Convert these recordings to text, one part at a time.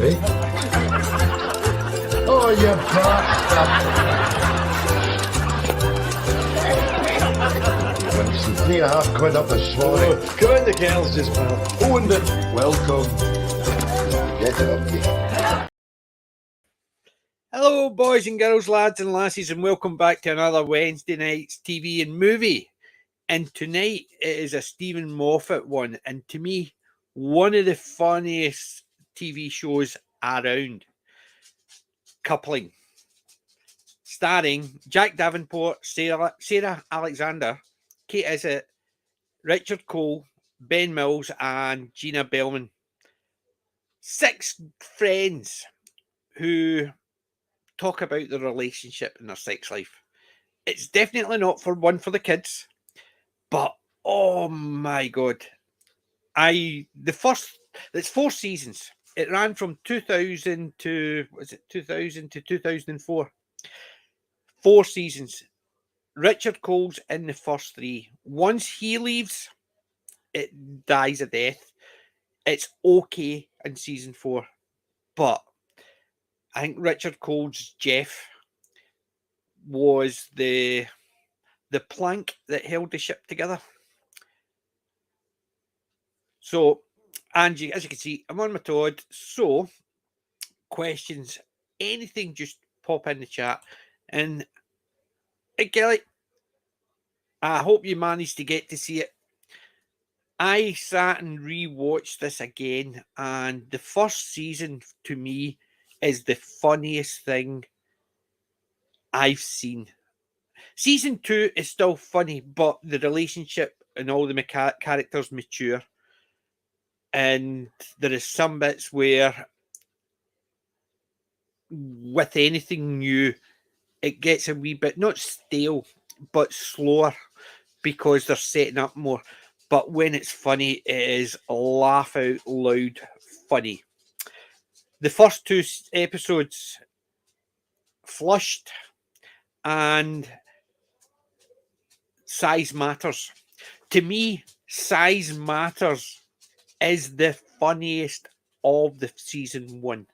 Eh? Oh, you bastard! Winston, £3.5 up this morning. Oh, come in, the girls just pal. Owned it. Welcome. Get it up here. Hello, boys and girls, lads and lassies, and welcome back to another Wednesday night's TV and movie. And tonight it is a Stephen Moffat one, and to me, one of the funniest TV shows around. Coupling. Starring Jack Davenport, Sarah Alexander, Kate Isitt, Richard Coyle, Ben Mills, and Gina Bellman. 6 friends who talk about their relationship and their sex life. It's definitely not one for the kids, but oh my god, it's 4 seasons. It ran from 2000 to 2004. 4 seasons. Richard Cole's in the first 3. Once he leaves, it dies a death. It's okay in season 4, but I think Richard Cole's Jeff was the plank that held the ship together. So, Angie, as you can see, I'm on my Todd. So, questions, anything, just pop in the chat. And hey, Kelly, I hope you managed to get to see it. I sat and rewatched this again, and the first season to me is the funniest thing I've seen. Season 2 is still funny, but the relationship and all the characters mature. And there is some bits where, with anything new, it gets a wee bit, not stale, but slower because they're setting up more. But when it's funny, it is laugh out loud funny. The first 2 episodes, Flushed and Size Matters. To me, Size Matters is the funniest of the season 1.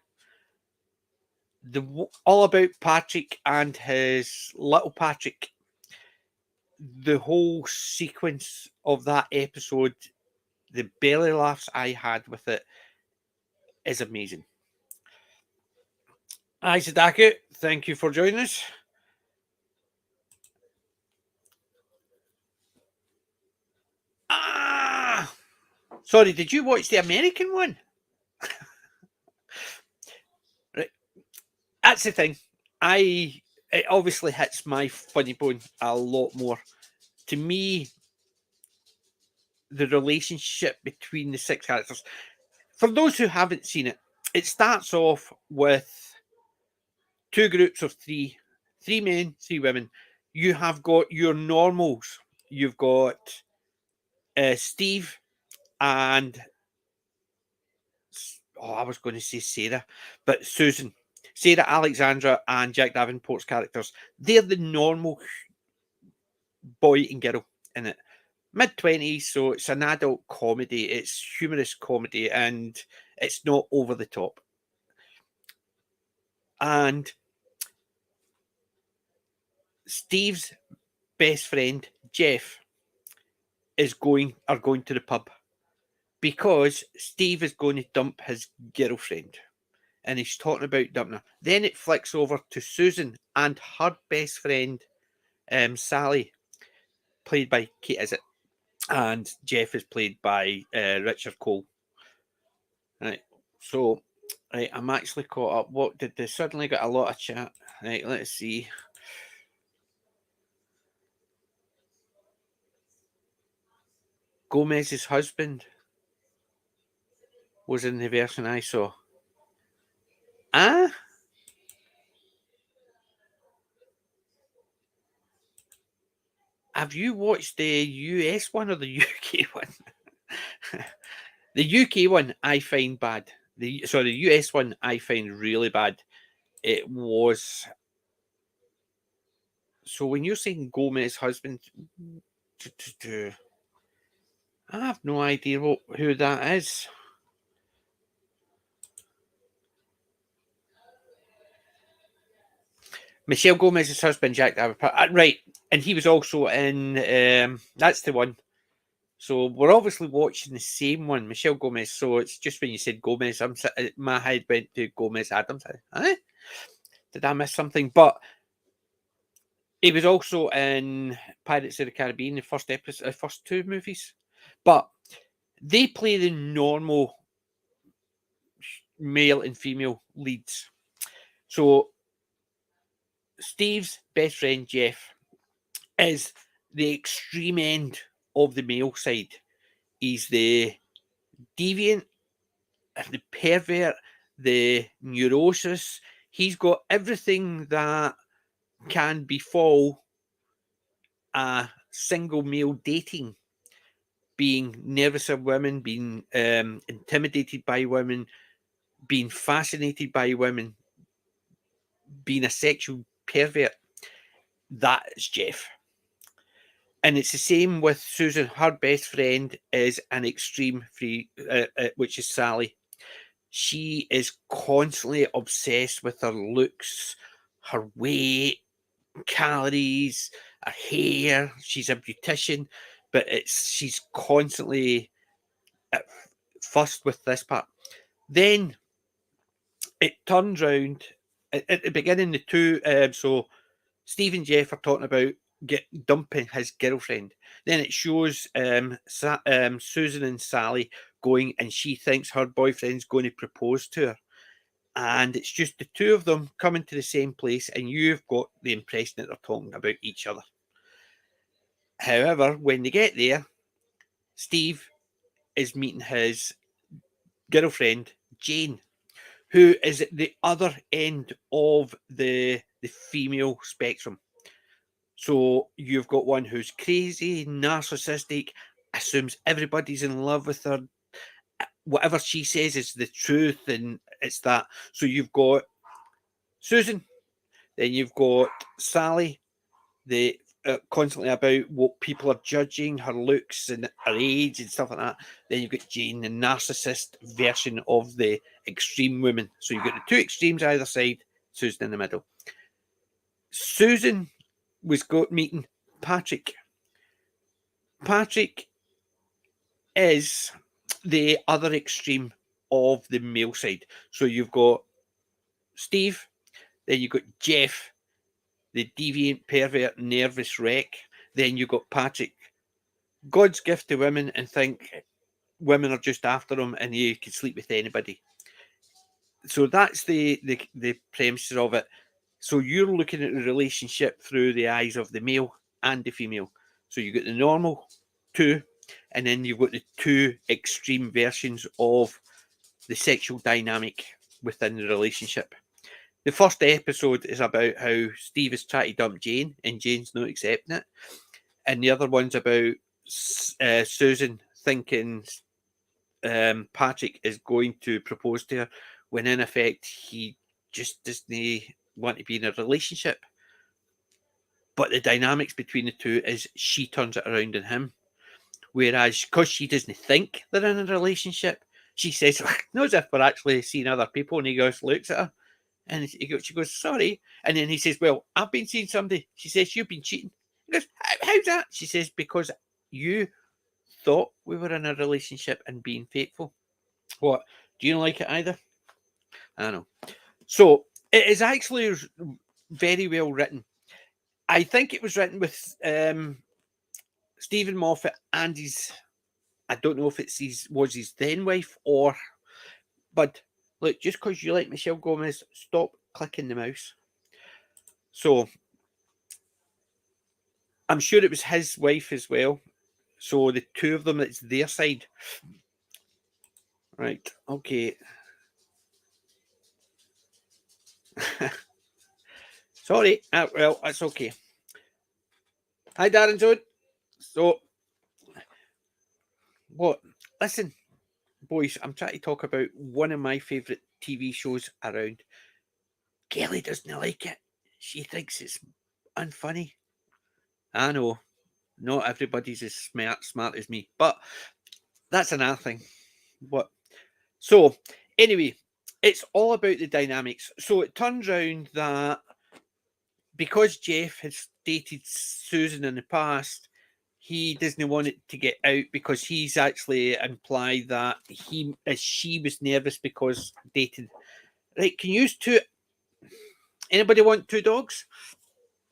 All about Patrick and his little Patrick. The whole sequence of that episode, the belly laughs I had with it, is amazing. Isitt, thank you for joining us. Sorry, did you watch the American one? Right. That's the thing. It obviously hits my funny bone a lot more. To me, the relationship between the 6 characters, for those who haven't seen it, it starts off with 2 groups of 3 men, 3 women. You have got your normals. You've got Steve and I was going to say Sarah, but Susan, Sarah Alexandra and Jack Davenport's characters. They're the normal boy and girl in it. Mid-20s, so it's an adult comedy. It's humorous comedy, and it's not over the top. And Steve's best friend, Jeff, are going to the pub because Steve is going to dump his girlfriend. and he's talking about dumping her. Then it flicks over to Susan and her best friend, Sally, played by Kate Isitt, and Jeff is played by Richard Coyle. Right, so right, I'm actually caught up. What did they suddenly got a lot of chat? Right, let's see. Gomez's husband was in the version I saw. Ah? Have you watched the US one or the UK one? The UK one I find bad. The US one I find really bad. It was so when you're saying Gomez's husband, I have no idea who that is. Michelle Gomez's husband, Jack Davenport. Right, and he was also in. That's the one. So we're obviously watching the same one, Michelle Gomez. So it's just when you said Gomez, my head went to Gomez Adams. Did I miss something? But he was also in Pirates of the Caribbean, the first episode, first two movies. But they play the normal male and female leads. So Steve's best friend Jeff is the extreme end of the male side. He's the deviant, the pervert, the neurosis. He's got everything that can befall a single male dating. Being nervous of women, being intimidated by women, being fascinated by women, being a sexual pervert. That is Jeff. And it's the same with Susan. Her best friend is an extreme free, which is Sally. She is constantly obsessed with her looks, her weight, calories, her hair. She's a beautician, but she's constantly fussed with this part. Then it turns round at the beginning. The two, so Steve and Jeff are talking about dumping his girlfriend. Then it shows Susan and Sally going, and she thinks her boyfriend's going to propose to her. And it's just the two of them coming to the same place, and you've got the impression that they're talking about each other. However, when they get there, Steve is meeting his girlfriend, Jane, who is at the other end of the female spectrum. So you've got one who's crazy, narcissistic, assumes everybody's in love with her. Whatever she says is the truth, and it's that. So you've got Susan, then you've got Sally, the constantly about what people are judging, her looks and her age and stuff like that. Then you've got Jane, the narcissist version of the extreme woman. So you've got the two extremes either side, Susan in the middle. Susan was meeting Patrick. Patrick is the other extreme of the male side. So you've got Steve, then you've got Jeff, the deviant, pervert, nervous wreck. Then you've got Patrick, God's gift to women, and think women are just after him and he can sleep with anybody. So that's the premises of it. So you're looking at the relationship through the eyes of the male and the female. So you've got the normal two, and then you've got the two extreme versions of the sexual dynamic within the relationship. The first episode is about how Steve is trying to dump Jane, and Jane's not accepting it. And the other one's about Susan thinking Patrick is going to propose to her, when in effect he just doesn't want to be in a relationship. But the dynamics between the two is she turns it around on him. Whereas, because she doesn't think they're in a relationship, she says, no, as if we're actually seeing other people. And he looks at her, and she goes, sorry. And then he says, well, I've been seeing somebody. She says, you've been cheating. He goes, how's that? She says, because you thought we were in a relationship and being faithful. What? Do you like it either? I know. So it is actually very well written. I think it was written with Stephen Moffat and his. I don't know if it's his then wife or, but look, just because you like Michelle Gomez, stop clicking the mouse. So I'm sure it was his wife as well. So the two of them, it's their side. Right. Okay. Sorry. Well, that's okay. Hi, Darren Zone. So, what? Listen, boys, I'm trying to talk about one of my favourite TV shows around. Kelly doesn't like it. She thinks it's unfunny. I know. Not everybody's as smart as me, but that's another thing. What? So, anyway, it's all about the dynamics. So it turns around that because Jeff has dated Susan in the past, he doesn't want it to get out because he's actually implied that she was nervous because dated. Right, can you use two? Anybody want two dogs?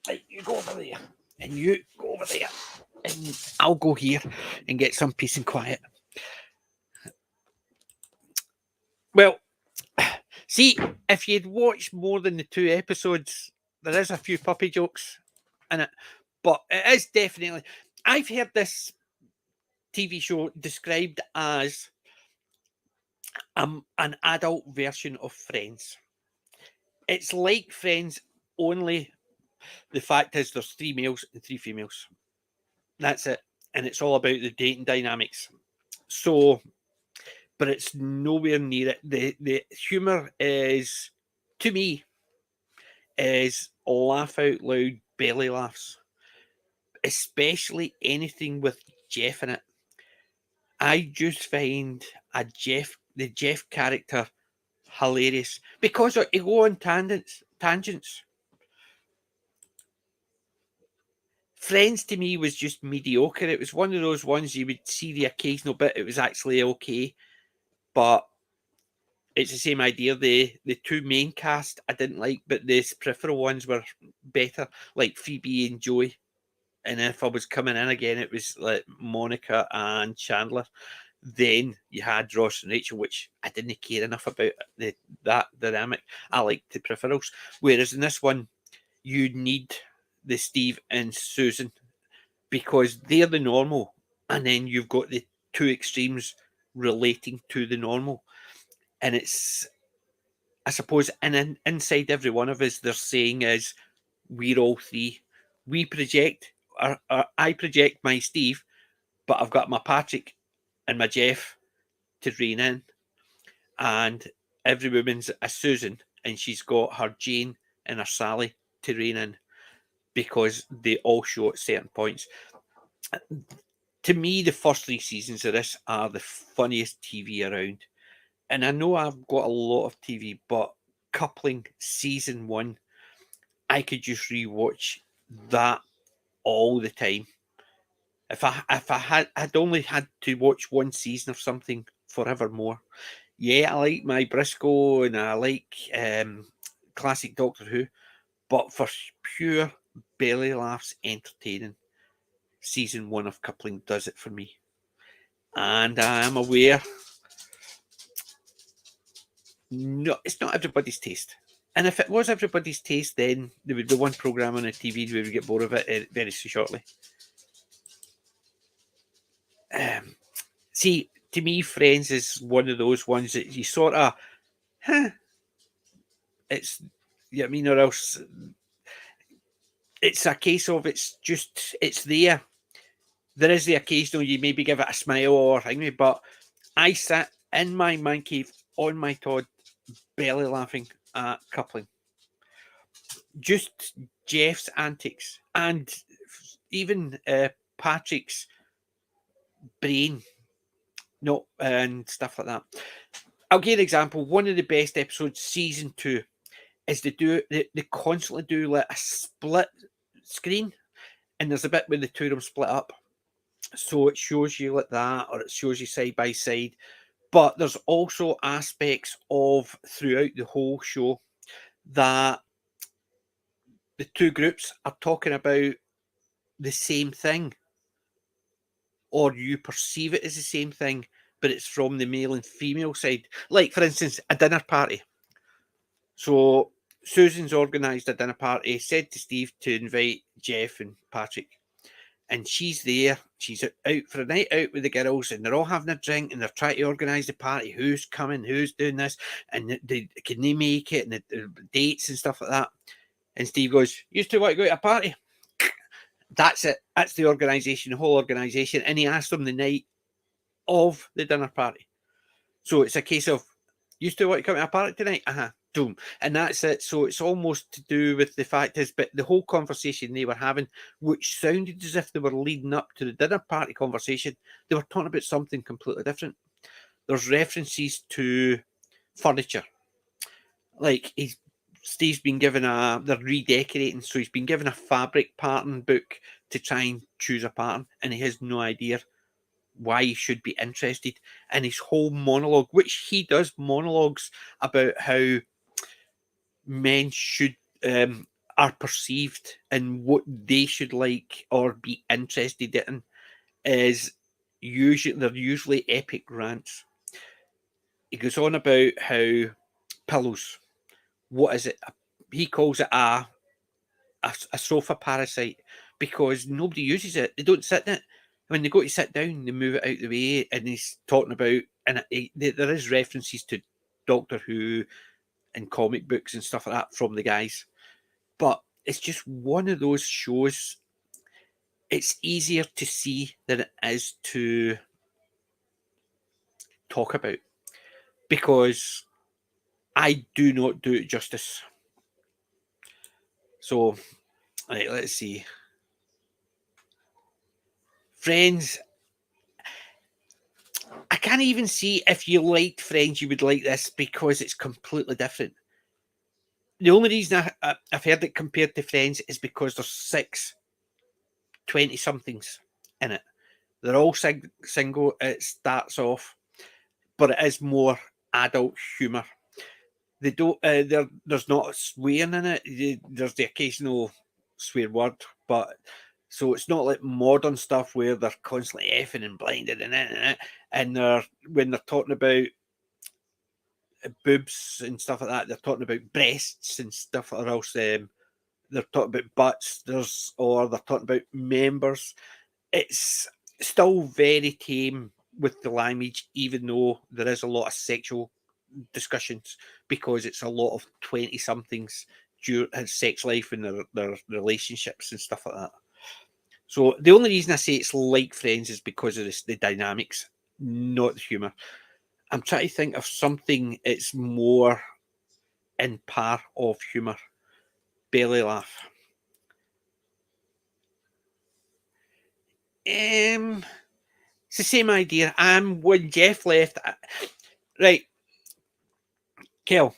Right, you go over there, and you go over there, and I'll go here and get some peace and quiet. Well, see, if you'd watched more than the 2 episodes, there is a few puppy jokes in it, but it is definitely. I've heard this TV show described as an adult version of Friends. It's like Friends, only the fact is there's 3 males and 3 females. That's it. And it's all about the dating dynamics. So, but it's nowhere near it. The humour is, to me, is laugh out loud belly laughs, especially anything with Jeff in it. I just find the Jeff character hilarious because he go on tangents. Friends to me was just mediocre. It was one of those ones you would see the occasional bit. It was actually okay, but it's the same idea. The 2 main cast I didn't like, but the peripheral ones were better, like Phoebe and Joey. And if I was coming in again, it was like Monica and Chandler. Then you had Ross and Rachel, which I didn't care enough about that dynamic. I liked the peripherals. Whereas in this one, you need the Steve and Susan because they're the normal. And then you've got the 2 extremes relating to the normal. And it's, I suppose, and inside every one of us, they're saying is, we're all 3. We project, or I project my Steve, but I've got my Patrick and my Jeff to rein in. And every woman's a Susan, and she's got her Jane and her Sally to rein in because they all show at certain points. To me, the first 3 seasons of this are the funniest TV around. And I know I've got a lot of TV, but coupling season 1, I could just rewatch that all the time. If I'd only had to watch 1 season of something forevermore. Yeah, I like my Briscoe and I like classic Doctor Who, but for pure belly laughs entertaining, season 1 of Coupling does it for me. And I am aware, no, it's not everybody's taste. And if it was everybody's taste, then there would be one program on the TV we would get bored of it very shortly. See, to me, Friends is one of those ones that you sort of, it's, you know what I mean, or else it's a case of it's there. There is the occasional you maybe give it a smile or thing, but I sat in my man cave on my Todd, belly laughing at Coupling. Just Jeff's antics and even Patrick's brain, no, and stuff like that. I'll give an example. One of the best episodes, season 2, is they constantly do like a split screen, and there's a bit where the 2 of them split up. So it shows you like that, or it shows you side by side. But there's also aspects of throughout the whole show that the two groups are talking about the same thing, or you perceive it as the same thing, but it's from the male and female side. Like, for instance, a dinner party. So Susan's organised a dinner party, said to Steve to invite Jeff and Patrick. And she's there. She's out for a night out with the girls, and they're all having a drink, and they're trying to organise the party. Who's coming? Who's doing this? And can they make it? And the dates and stuff like that. And Steve goes, "You two want to go to a party?" That's it. That's the organisation, the whole organisation. And he asked them the night of the dinner party. So it's a case of, "You still want to come to a party tonight?" Boom. And that's it. So it's almost to do with the fact is, but the whole conversation they were having, which sounded as if they were leading up to the dinner party conversation, they were talking about something completely different. There's references to furniture. Like Steve's been given they're redecorating, so he's been given a fabric pattern book to try and choose a pattern, and he has no idea why he should be interested. And his whole monologue, which he does monologues about how men should are perceived and what they should like or be interested in, is usually epic rants. He goes on about how pillows, what is it? He calls it a sofa parasite, because nobody uses it. They don't sit in it. When they go to sit down, they move it out the way. And he's talking about, and there is references to Doctor Who and comic books and stuff like that from the guys. But it's just one of those shows. It's easier to see than it is to talk about, because I do not do it justice. So, right, let's see. Friends, I can't even see if you liked Friends, you would like this, because it's completely different. The only reason I've heard it compared to Friends is because there's 6 20-somethings in it. They're all single. It starts off, but it is more adult humour. They don't. There's not swearing in it. There's the occasional swear word, but so it's not like modern stuff where they're constantly effing and blinded and when they're talking about boobs and stuff like that, they're talking about breasts and stuff, or else they're talking about butts. Or they're talking about members. It's still very tame with the language, even though there is a lot of sexual discussions, because it's a lot of 20-somethings sex life and their relationships and stuff like that. So the only reason I say it's like Friends is because of the dynamics, not the humour. I'm trying to think of something it's more in par of humour. Belly laugh. It's the same idea. When Jeff left, right, Kel,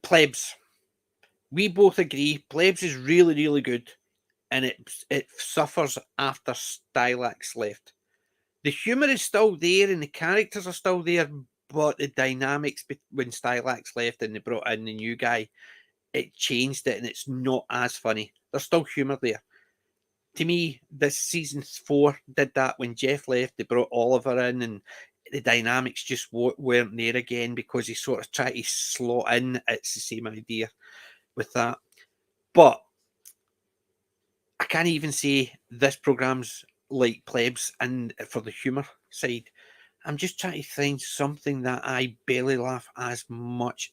Plebs. We both agree Plebs is really, really good, and it suffers after Stylax left. The humour is still there and the characters are still there, but the dynamics when Stylax left and they brought in the new guy, it changed it and it's not as funny. There's still humour there. To me, this season 4 did that. When Jeff left, they brought Oliver in and the dynamics just weren't there again, because he sort of tried to slot in. It's the same idea with that. But I can't even say this program's like Plebs, and for the humour side, I'm just trying to find something that I barely laugh as much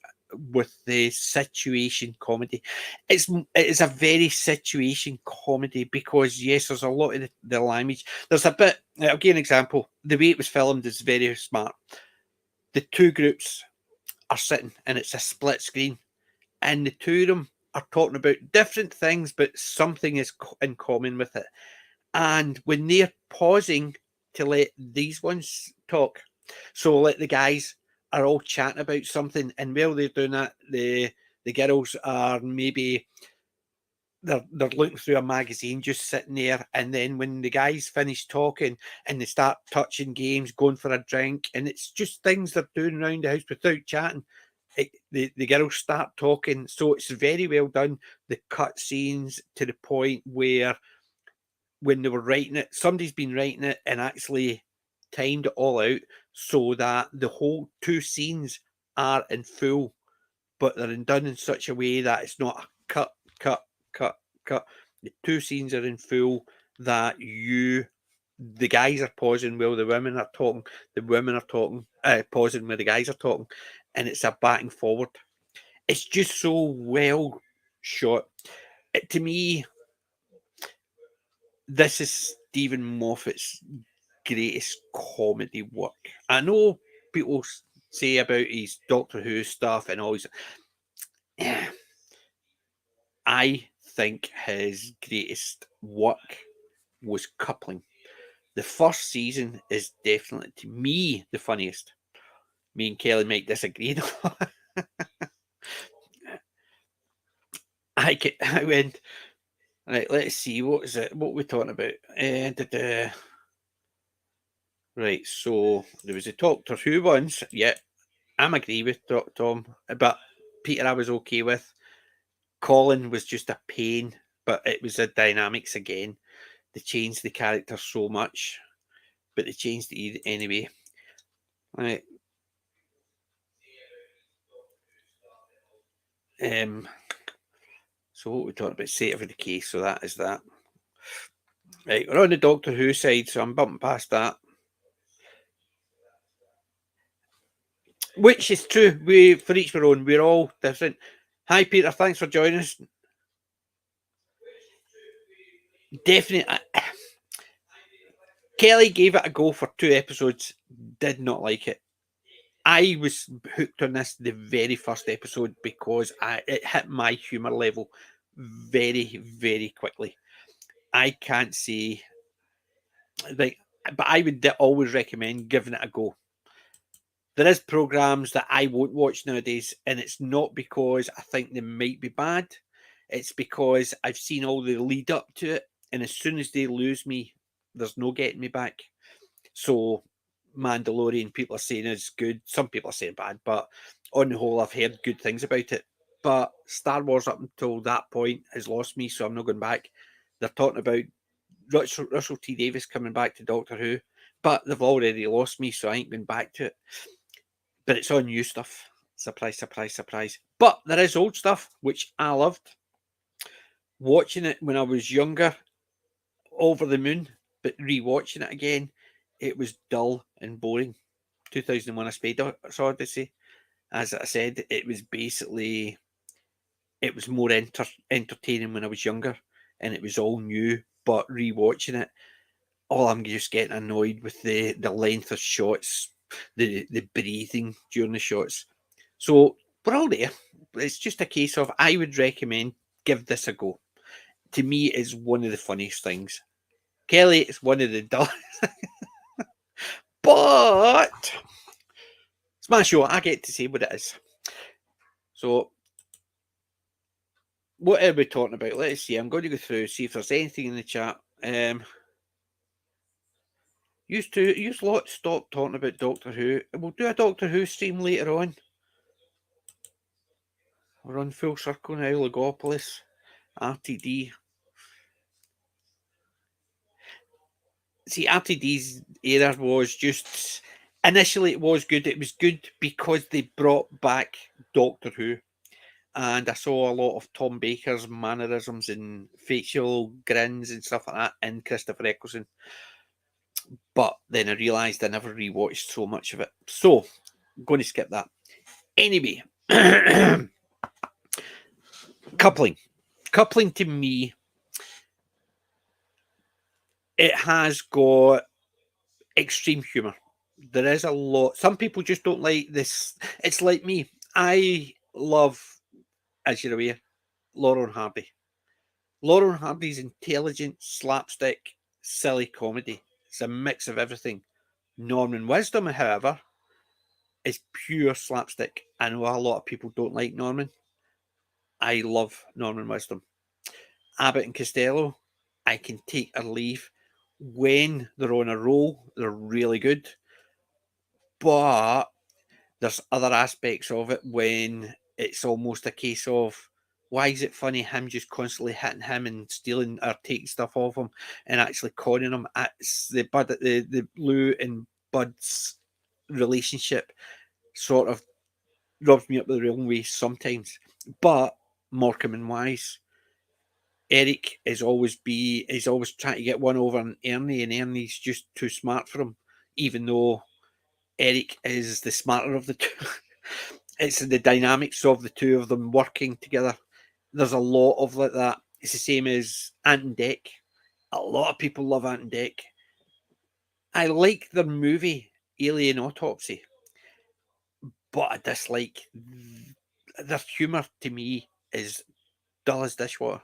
with the situation comedy. It is a very situation comedy, because yes, there's a lot of the language. There's a bit. I'll give an example. The way it was filmed is very smart. The two groups are sitting, and it's a split screen, and the two of them are talking about different things, but something is in common with it. And when they're pausing to let these ones talk, so like the guys are all chatting about something, and while they're doing that, the girls are maybe they're looking through a magazine, just sitting there, and then when the guys finish talking and they start touching games, going for a drink, and it's just things they're doing around the house without chatting. The girls start talking, so it's very well done. The cut scenes to the point where when they were writing it, somebody's been writing it and actually timed it all out so that the whole 2 scenes are in full, but they're done in such a way that it's not a cut, cut, cut, cut. The 2 scenes are in full that the guys are pausing while the women are talking, the women are talking, pausing where the guys are talking, and it's a back and forward. It's just so well shot. To me, this is Stephen Moffat's greatest comedy work. I know people say about his Doctor Who stuff and all his. I think his greatest work was Coupling. The first season is definitely, to me, the funniest. Me and Kelly might disagree. I went, right, let's see, what is it? What are we talking about? Right, so there was a Doctor Who ones. Yeah, I'm agree with Tom, but Peter I was okay with. Colin was just a pain, but it was the dynamics again. They changed the character so much, but they changed it anyway. Right. So what we talking about? State of the case. So that is that. Right, we're on the Doctor Who side, so I'm bumping past that. Which is true. We for each their own. We're all different. Hi, Peter. Thanks for joining us. Definitely. Kelly gave it a go for 2 episodes. Did not like it. I was hooked on this the very first episode because it hit my humour level very, very quickly. I can't say, like, but I would always recommend giving it a go. There is programs that I won't watch nowadays, and it's not because I think they might be bad. It's because I've seen all the lead up to it, and as soon as they lose me, there's no getting me back. So Mandalorian, people are saying is good. Some people are saying bad, but on the whole, I've heard good things about it. But Star Wars up until that point has lost me, so I'm not going back. They're talking about Russell T Davies coming back to Doctor Who, but they've already lost me, so I ain't going back to it. But it's all new stuff. Surprise, surprise, surprise. But there is old stuff, which I loved. Watching it when I was younger, over the moon, but rewatching it again, it was dull and boring. 2001: A Space Odyssey, as I said, it was basically, it was more entertaining when I was younger, and it was all new. But rewatching it, I'm just getting annoyed with the length of shots, the breathing during the shots. So we're all there. It's just a case of, I would recommend give this a go. To me, it's one of the funniest things. Kelly, it's one of the dullest. But it's my show. I get to say what it is. So what are we talking about? Let's see. I'm going to go through, see if there's anything in the chat. Use lot stop talking about Doctor Who. We'll do a Doctor Who stream later on. We're on full circle now. Logopolis, RTD. See, RTD's era was just, initially it was good. It was good because they brought back Doctor Who. And I saw a lot of Tom Baker's mannerisms and facial grins and stuff like that in Christopher Eccleston. But then I realised I never rewatched so much of it. So I'm going to skip that. Anyway, Coupling. Coupling, to me, it has got extreme humour. There is a lot. Some people just don't like this. It's like me. I love, as you're aware, Laurel and Hardy. Laurel and Hardy's intelligent, slapstick, silly comedy. It's a mix of everything. Norman Wisdom, however, is pure slapstick. I know a lot of people don't like Norman. I love Norman Wisdom. Abbott and Costello, I can take or leave. When they're on a roll, they're really good. But there's other aspects of it when it's almost a case of, why is it funny him just constantly hitting him and stealing or taking stuff off him and actually conning him? It's the Lou and Bud's relationship sort of rubs me up the wrong way sometimes. But Morecambe and Wise, Eric is always trying to get one over on Ernie, and Ernie's just too smart for him, even though Eric is the smarter of the two. It's the dynamics of the two of them working together. There's a lot of like that. It's the same as Ant and Dec. A lot of people love Ant and Dec. I like their movie Alien Autopsy, but I dislike their humour. To me, is dull as dishwater.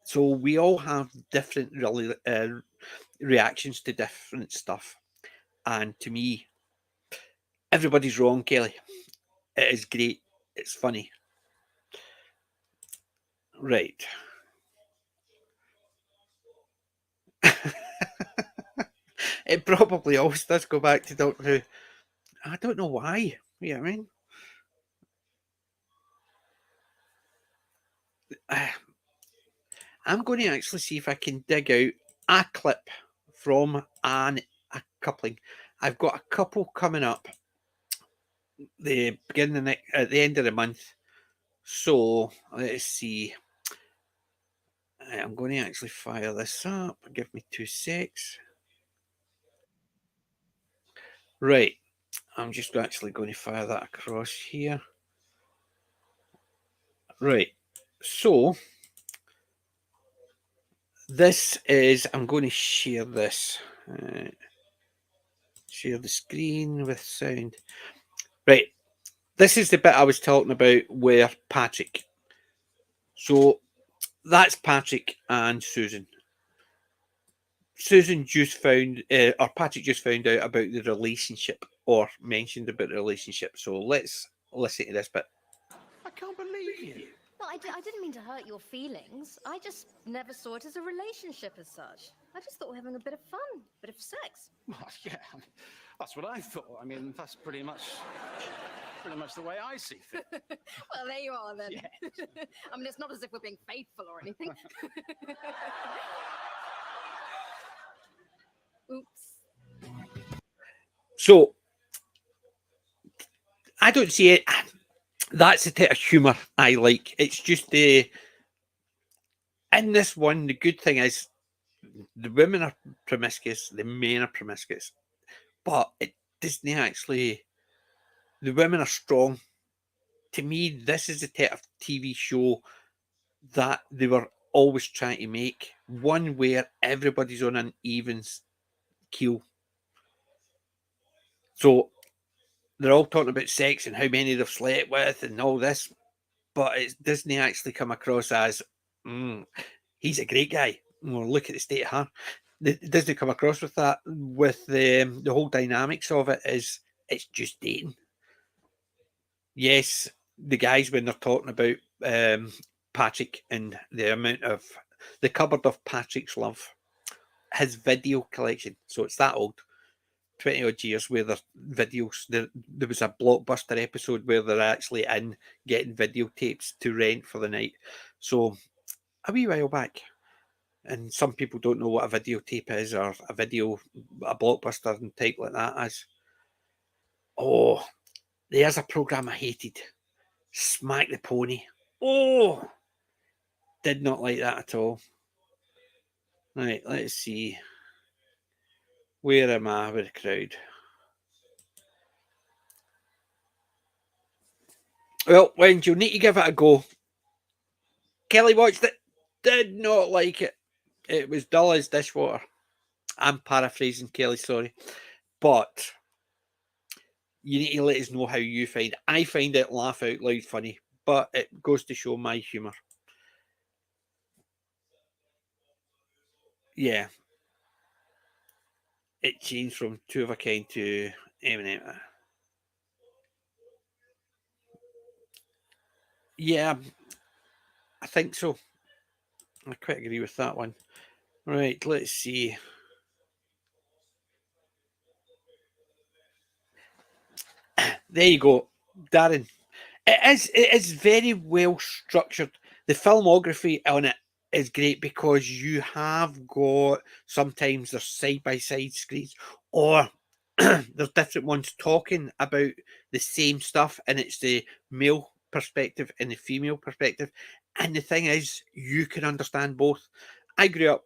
So we all have different reactions to different stuff, and to me, everybody's wrong, Kelly. It is great. It's funny. Right. It probably always does go back to Doctor Who. I don't know why. You know what I mean? I'm going to actually see if I can dig out a clip from a coupling. I've got a couple coming up the beginning at the end of the month. So let's see. I'm going to actually fire this up. Give me 2 secs. Right. I'm just actually going to fire that across here. Right. So this is, I'm going to share this. Share the screen with sound. Right. This is the bit I was talking about where Patrick. So that's Patrick and Susan. Susan just found, or Patrick just found out about the relationship, or mentioned about the relationship. So let's listen to this bit. I can't believe you. Well, I didn't mean to hurt your feelings. I just never saw it as a relationship as such. I just thought we were having a bit of fun, a bit of sex. Well, yeah, that's what I thought. I mean, that's pretty much the way I see things. Well, there you are then. Yeah. I mean, it's not as if we're being faithful or anything. Oops. So I don't see it. That's the type of humour I like. It's just in this one, the good thing is the women are promiscuous, the men are promiscuous, but it doesn't actually. The women are strong. To me, this is the type of TV show that they were always trying to make, one where everybody's on an even keel. So they're all talking about sex and how many they've slept with and all this, but it doesn't actually come across as he's a great guy. Well, look at the state of her. It doesn't come across with that. With the whole dynamics of it is it's just dating. Yes, the guys when they're talking about Patrick and the amount of the cupboard of Patrick's love, his video collection. So it's that old. 20 odd years where there's videos. There was a blockbuster episode where they're actually in getting videotapes to rent for the night. So a wee while back. And some people don't know what a videotape is or a blockbuster and type like that is. Oh, there's a program I hated. Smack the Pony. Oh, did not like that at all. Right, let's see. Where am I with the crowd? Well, Wendy, you'll need to give it a go. Kelly watched it, did not like it. It was dull as dishwater. I'm paraphrasing Kelly, sorry. But you need to let us know how you find it. I find it laugh out loud funny, but it goes to show my humour. Yeah. It changed from Two of a Kind to Eminem. Yeah, I think so. I quite agree with that one. Right, let's see. There you go, Darren. It is very well structured. The filmography on it is great because you have got sometimes there's side by side screens, or there's different ones talking about the same stuff, and it's the male perspective and the female perspective. And the thing is, you can understand both. I grew up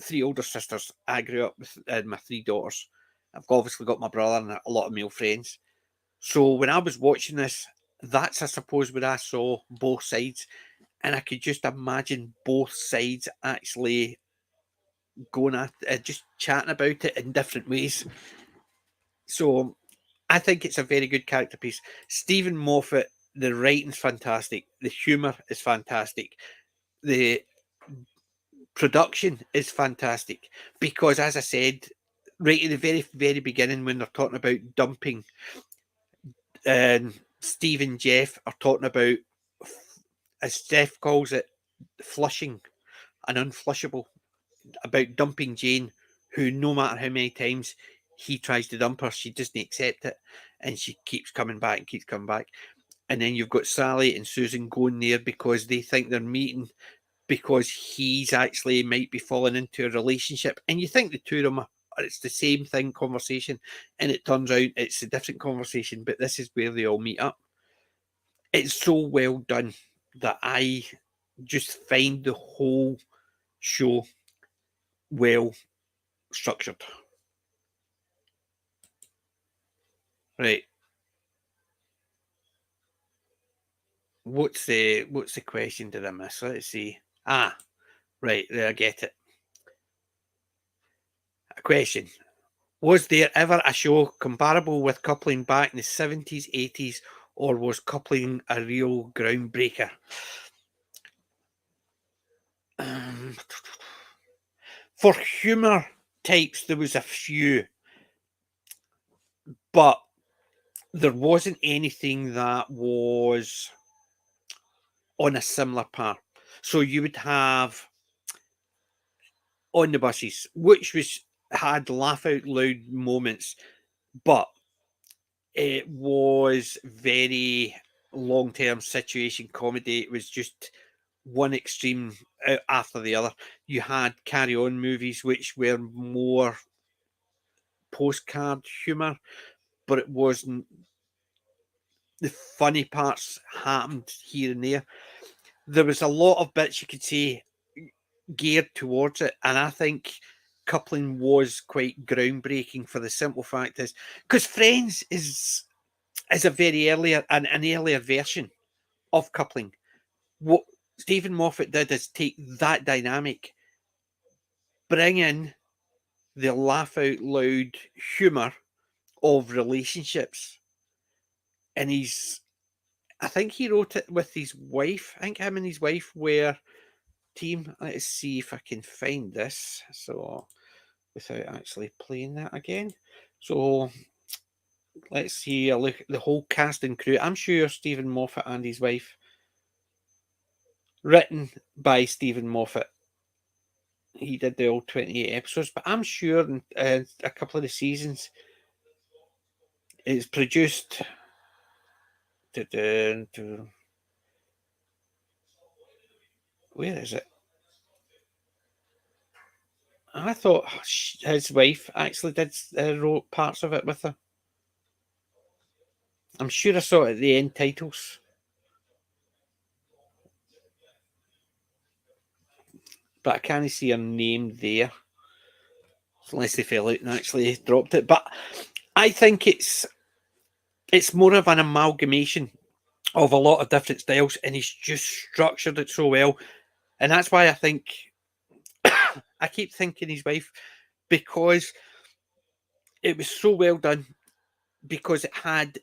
3 older sisters. I grew up with my 3 daughters. I've obviously got my brother and a lot of male friends. So when I was watching this, that's, I suppose, where I saw both sides, and I could just imagine both sides actually going at just chatting about it in different ways. So I think it's a very good character piece. Stephen Moffat, the writing's fantastic, the humour is fantastic, the production is fantastic, because, as I said, right at the very, very beginning, when they're talking about dumping, and Steve and Jeff are talking about, as Jeff calls it, flushing and unflushable, about dumping Jane, who, no matter how many times he tries to dump her, she doesn't accept it, and she keeps coming back and keeps coming back. And then you've got Sally and Susan going there because they think they're meeting because he's actually might be falling into a relationship, and you think the two of them are, it's the same thing conversation, and it turns out it's a different conversation, but this is where they all meet up. It's so well done that I just find the whole show well structured. Right. What's the question did I miss? Let's see. Ah, right, there, I get it. A question. Was there ever a show comparable with coupling back in the 70s, 80s, or was coupling a real groundbreaker? For humour types, there was a few, but there wasn't anything that was on a similar par. So you would have On the Buses, which had laugh out loud moments, but it was very long term situation comedy. It was just one extreme after the other. You had Carry On movies, which were more postcard humour, but it wasn't. The funny parts happened here and there. There was a lot of bits you could say geared towards it, and I think coupling was quite groundbreaking for the simple fact is because Friends is a very earlier an earlier version of coupling. What Stephen Moffat did is take that dynamic, bring in the laugh out loud humour of relationships, and I think he wrote it with his wife. I think him and his wife were team. Let's see if I can find this. So without actually playing that again. So let's see a look at the whole cast and crew. I'm sure Stephen Moffat and his wife. Written by Stephen Moffat. He did the all 28 episodes, but I'm sure in a couple of the seasons it's produced. Where is it? I thought his wife actually did wrote parts of it with her. I'm sure I saw it at the end titles. But I can't see her name there. Unless they fell out and actually dropped it. But I think it's more of an amalgamation of a lot of different styles, and he's just structured it so well. And that's why I think I keep thinking his wife, because it was so well done, because it had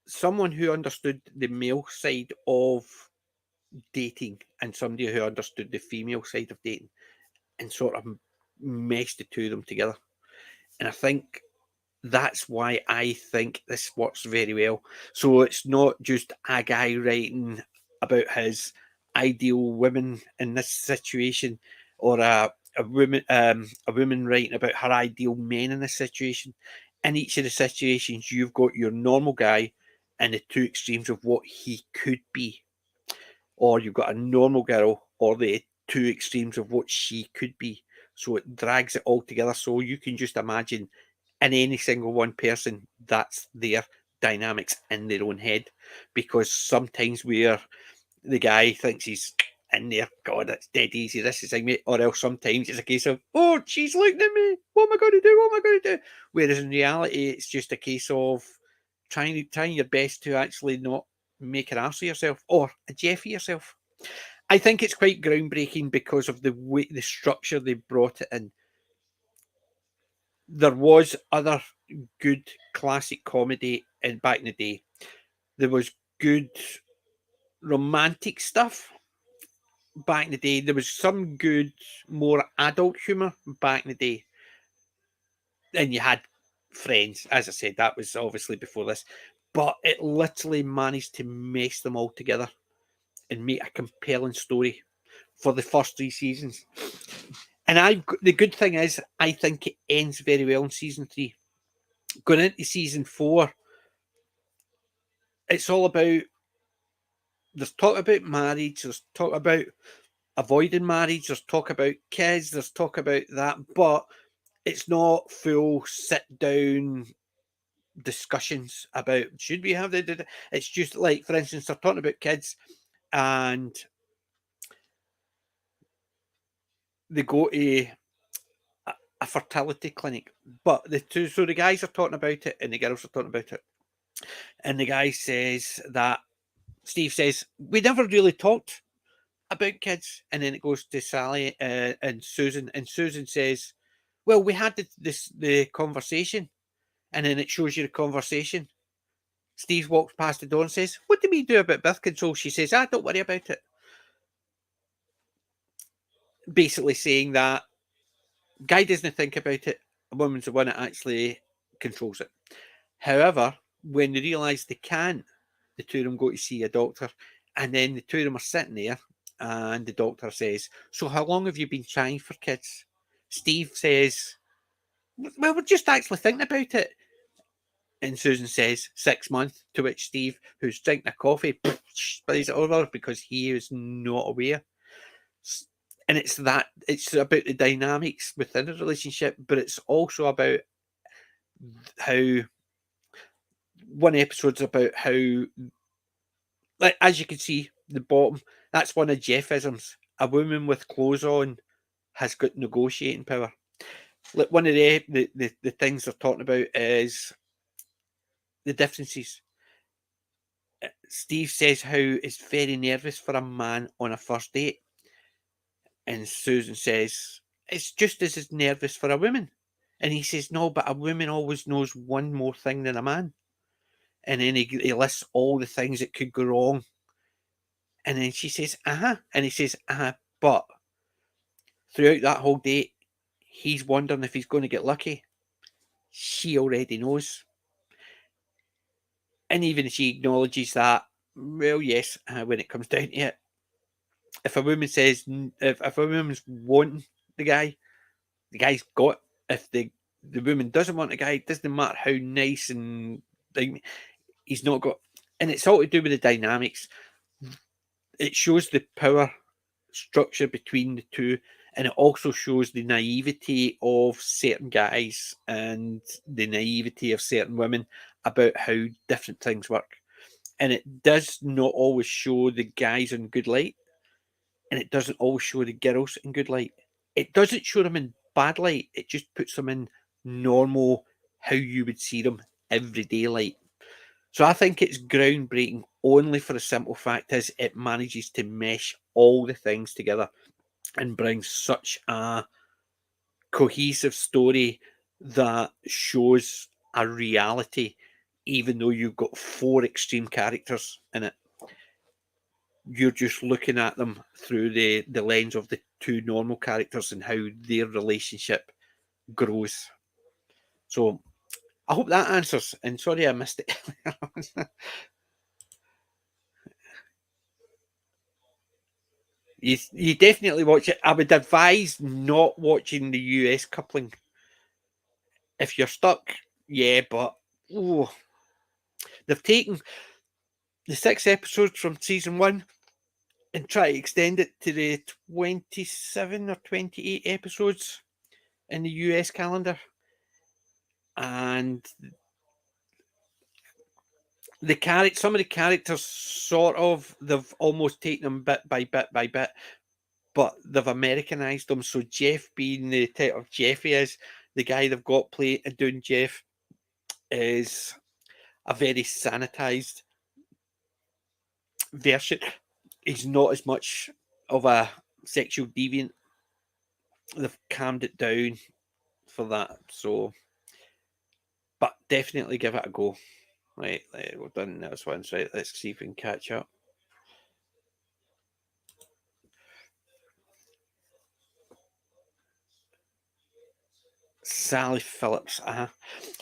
someone who understood the male side of dating and somebody who understood the female side of dating, and sort of meshed the two of them together. And I think that's why I think this works very well. So it's not just a guy writing about his ideal women in this situation, or a woman writing about her ideal men in this situation. In each of the situations, you've got your normal guy and the two extremes of what he could be, or you've got a normal girl or the two extremes of what she could be. So it drags it all together. So you can just imagine in any single one person, that's their dynamics in their own head. Because sometimes where the guy thinks he's in there, God, it's dead easy, this is like me, or else sometimes it's a case of, oh, she's looking at me, what am I going to do? What am I going to do? Whereas in reality, it's just a case of trying your best to actually not make an arse of yourself or a Jeff of yourself. I think it's quite groundbreaking because of the way, the structure they brought it in. There was other good classic comedy in back in the day. There was good romantic stuff back in the day. There was some good, more adult humour back in the day. And you had Friends, as I said, that was obviously before this. But it literally managed to mesh them all together and make a compelling story for the first 3 seasons. And the good thing is, I think it ends very well in season 3. Going into season 4, it's all about, there's talk about marriage, there's talk about avoiding marriage, there's talk about kids, there's talk about that, but it's not full sit down discussions about should we have the. It's just like, for instance, they're talking about kids and they go to a fertility clinic, but the guys are talking about it and the girls are talking about it, and the guy says that Steve says we never really talked about kids, and then it goes to Sally and Susan says, well, we had the conversation, and then it shows you the conversation. Steve walks past the door and says, what do we do about birth control? She says, don't worry about it. Basically saying that guy doesn't think about it, a woman's the one that actually controls it. However, when they realise they can't, the two of them go to see a doctor, and then the two of them are sitting there, and the doctor says, so how long have you been trying for kids? Steve says, well, we're just actually thinking about it. And Susan says 6 months, to which Steve, who's drinking a coffee, sprays it over because he is not aware. And it's about the dynamics within a relationship, but it's also about how one episode's about how, like, as you can see, the bottom, that's one of Jeffisms. A woman with clothes on has got negotiating power. Like, one of the things they're talking about is the differences. Steve says how it's very nervous for a man on a first date. And Susan says, it's just as nervous for a woman. And he says, no, but a woman always knows one more thing than a man. And then he lists all the things that could go wrong. And then she says, and he says, but throughout that whole date, he's wondering if he's going to get lucky. She already knows. And even she acknowledges that, well, yes, when it comes down to it, if a woman says, if a woman's wanting the guy's got. If the woman doesn't want the guy, it doesn't matter how nice and like, he's not got. And it's all to do with the dynamics. It shows the power structure between the two, and it also shows the naivety of certain guys and the naivety of certain women about how different things work. And it does not always show the guys in good light, and it doesn't always show the girls in good light. It doesn't show them in bad light. It just puts them in normal, how you would see them everyday light. So I think it's groundbreaking only for the simple fact is it manages to mesh all the things together and bring such a cohesive story that shows a reality, even though you've got 4 extreme characters in it. You're just looking at them through the lens of the 2 normal characters and how their relationship grows. So I hope that answers. And sorry I missed it. You definitely watch it. I would advise not watching the US coupling. If you're stuck, yeah, but they've taken the 6 episodes from season 1 and try to extend it to the 27 or 28 episodes in the US calendar. And some of the characters sort of, they've almost taken them bit by bit by bit, but they've Americanized them. So Jeff being the type of Jeff he is, the guy they've got doing Jeff is a very sanitized version. He's not as much of a sexual deviant. They've calmed it down for that. So, but definitely give it a go. Right, we've done this one. So let's see if we can catch up. Sally Phillips.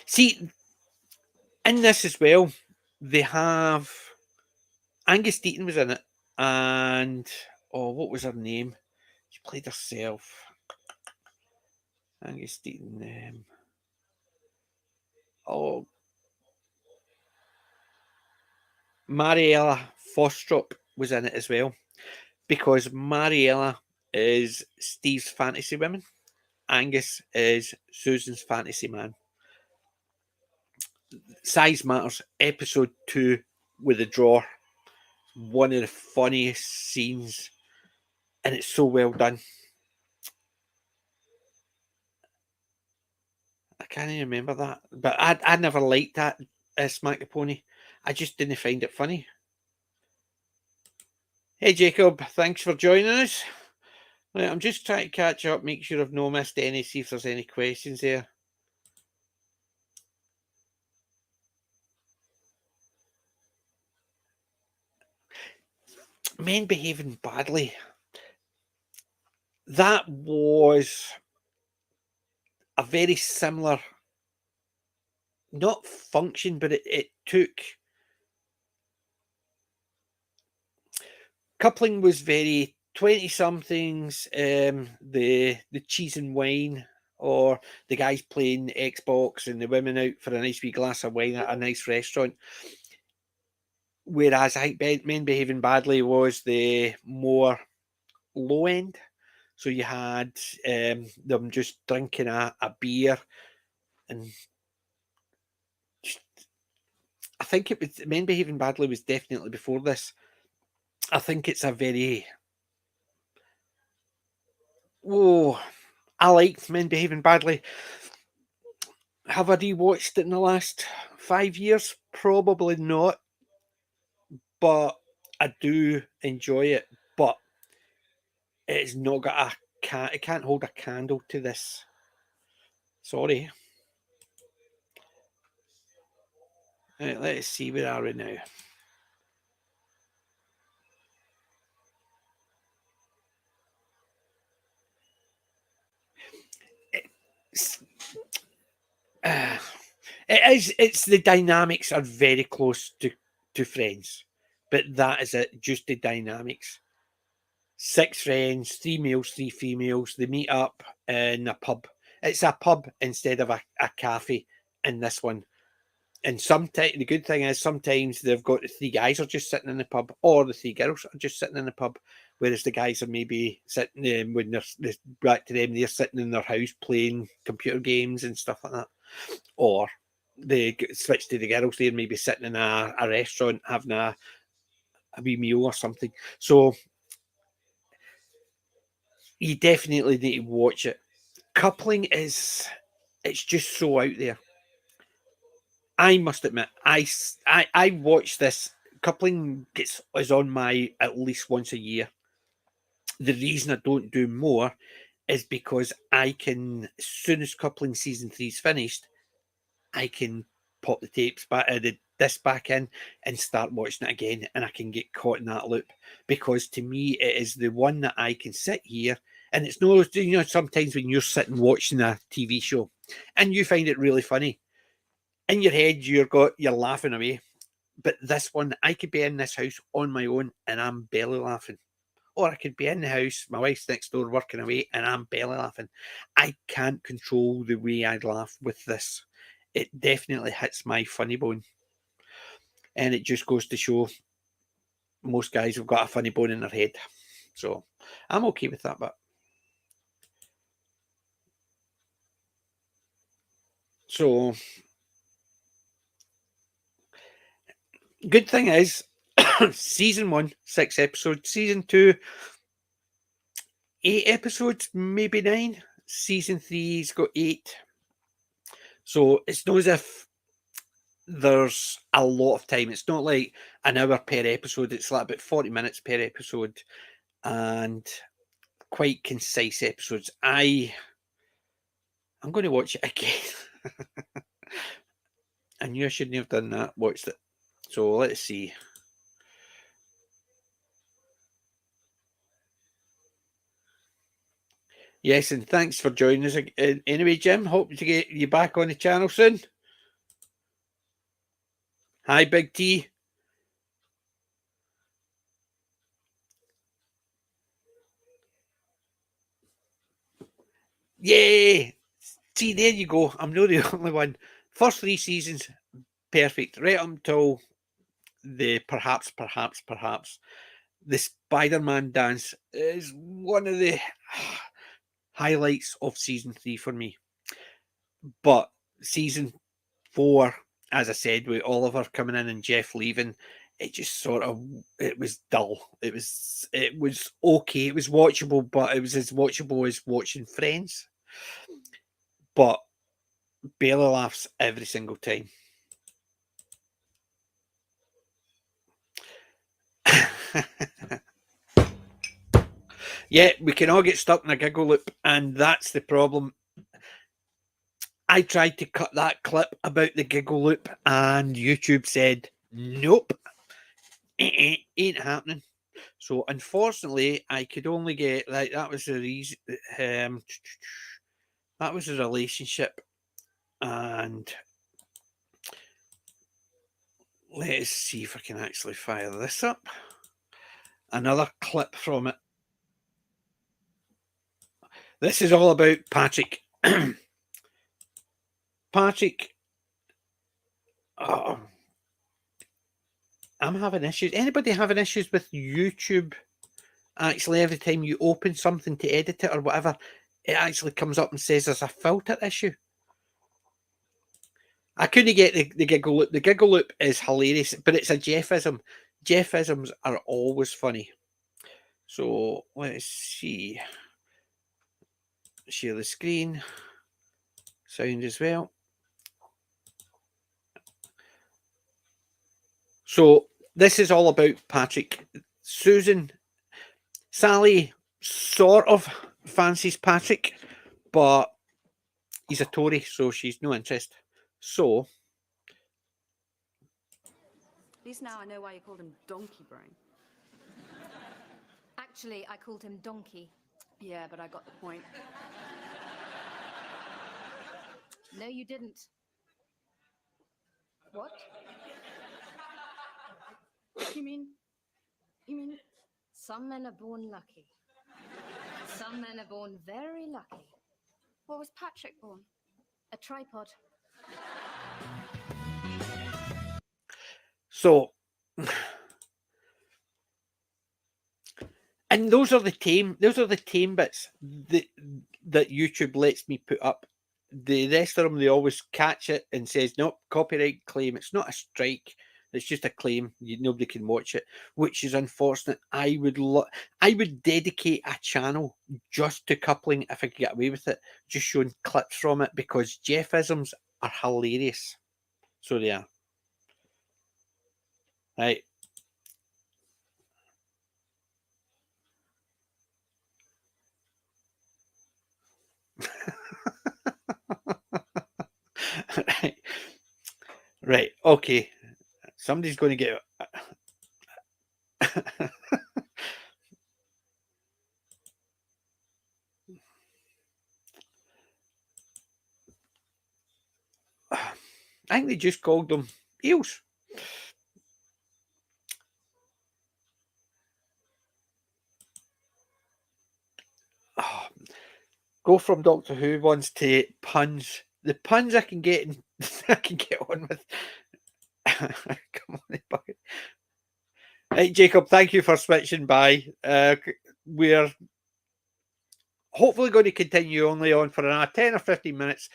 See, in this as well, they have Angus Deaton was in it, and what was her name? She played herself. Angus Deaton. Mariella Fostrop was in it as well, because Mariella is Steve's fantasy woman. Angus is Susan's fantasy man. Size Matters, episode 2 with the drawer. One of the funniest scenes, and it's so well done. I can't even remember that, but I never liked that Smack the Pony. I just didn't find it funny. Hey Jacob, thanks for joining us. Right, I'm just trying to catch up, make sure I've not missed any, see if there's any questions there. Men Behaving Badly. That was a very similar, not function, but it took. Coupling was very 20-somethings, the cheese and wine, or the guys playing Xbox and the women out for a nice wee glass of wine at a nice restaurant. Whereas I think Men Behaving Badly was the more low end. So you had them just drinking a beer, and I think it was Men Behaving Badly was definitely before this. I think it's a very I liked Men Behaving Badly. Have I rewatched it in the last 5 years? Probably not, but I do enjoy it. But it's not got it can't hold a candle to this. Sorry. Right, let's see where are we now. It's the dynamics are very close to Friends, but that is it, just the dynamics. 6 friends, 3 males, 3 females, they meet up in a pub. It's a pub instead of a cafe in this one. And sometimes the good thing is sometimes they've got the 3 guys are just sitting in the pub, or the 3 girls are just sitting in the pub, whereas the guys are maybe sitting when they're back to them, they're sitting in their house playing computer games and stuff like that. Or they switch to the girls, they're maybe sitting in a restaurant having a wee meal or something. So you definitely need to watch it. Coupling it's just so out there. I must admit, I watch this. Coupling is on my at least once a year. The reason I don't do more is because I can, as soon as Coupling season 3 is finished, I can pop the tapes back, the disc back in, and start watching it again, and I can get caught in that loop. Because to me, it is the one that I can sit here, and it's no, sometimes when you're sitting watching a TV show, and you find it really funny, in your head you're laughing away, but this one I could be in this house on my own, and I'm barely laughing. or I could be in the house, my wife's next door working away, and I'm belly laughing. I can't control the way I laugh with this. It definitely hits my funny bone. And it just goes to show most guys have got a funny bone in their head. So I'm okay with that, but so good thing is season 1, 6 episodes, season 2, 8 episodes, maybe 9. Season 3's got 8. So it's not as if there's a lot of time. It's not like an hour per episode. It's like about 40 minutes per episode and quite concise episodes. I'm going to watch it again. I knew I shouldn't have done that. Watched it. So let's see. Yes, and thanks for joining us anyway, Jim. Hope to get you back on the channel soon. Hi, Big T. Yay! See, there you go. I'm not the only one. First 3 seasons, perfect. Right up until the perhaps. The Spider-Man dance is one of the highlights of season 3 for me. But season 4, as I said, with Oliver coming in and Jeff leaving, it just it was dull. It was okay. It was watchable, but it was as watchable as watching Friends. But barely laughs every single time. Yeah, we can all get stuck in a giggle loop, and that's the problem. I tried to cut that clip about the giggle loop, and YouTube said, nope, ain't happening. So unfortunately, I could only get that was the reason. That was a relationship, and let's see if I can actually fire this up. Another clip from it. This is all about Patrick. Patrick. Oh, I'm having issues. Anybody having issues with YouTube? Actually, every time you open something to edit it or whatever, it actually comes up and says there's a filter issue. I couldn't get the giggle loop. The giggle loop is hilarious, but it's a Jeffism. Jeffisms are always funny. So let's see. Share the screen. Sound as well. So this is all about Patrick. Sally sort of fancies Patrick, but he's a Tory, so she's no interest. So at least now I know why you called him Donkey Brain. Actually, I called him Donkey. Yeah, but I got the point. No, you didn't. What? You mean? Some men are born lucky. Some men are born very lucky. What was Patrick born? A tripod. So, and those are the tame bits that YouTube lets me put up. The rest of them, they always catch it and says, nope, copyright claim. It's not a strike. It's just a claim. Nobody can watch it, which is unfortunate. I would dedicate a channel just to coupling if I could get away with it, just showing clips from it, because Jeffisms are hilarious. So they are. Right. Right. Okay. Somebody's going to get. I think they just called them eels. go from Doctor Who ones to puns. The puns I can get I can get on with. Come on, bucket. Hey, Jacob, thank you for switching by. We're hopefully going to continue only on for another 10 or 15 minutes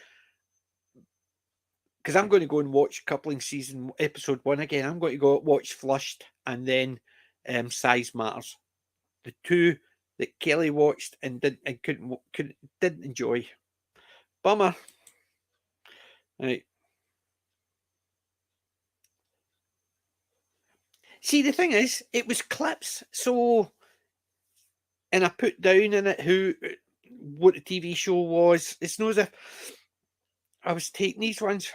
because I'm going to go and watch Coupling season episode 1 again. I'm going to go watch Flushed and then Size Matters. The two that Kelly watched and didn't enjoy. Bummer. Right. See, the thing is, it was clips, so, and I put down in it what the TV show was. It's not as if I was taking these ones.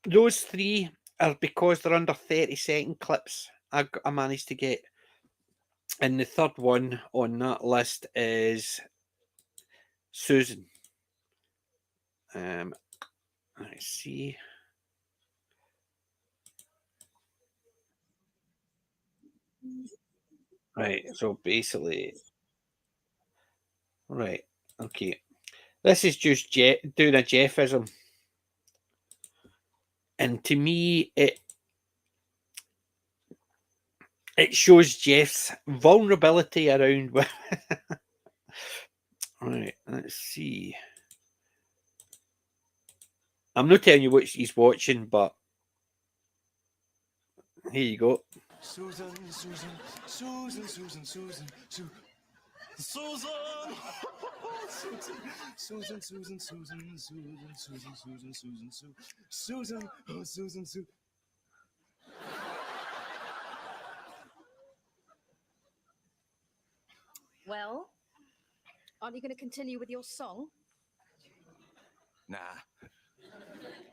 Those three are because they're under 30-second clips I managed to get. And the third one on that list is Susan. Let's see. Right, so basically, right, okay. This is just doing a Jeffism. And to me, it shows Jeff's vulnerability around women. Right, let's see. I'm not telling you what he's watching, but here you go. Susan, Susan, Susan, Susan, Susan, Susan. Susan! Susan, Susan, Susan, Susan, Susan, Susan, Susan, Susan, Susan, oh, Susan, Susan. Well, aren't you going to continue with your song? Nah,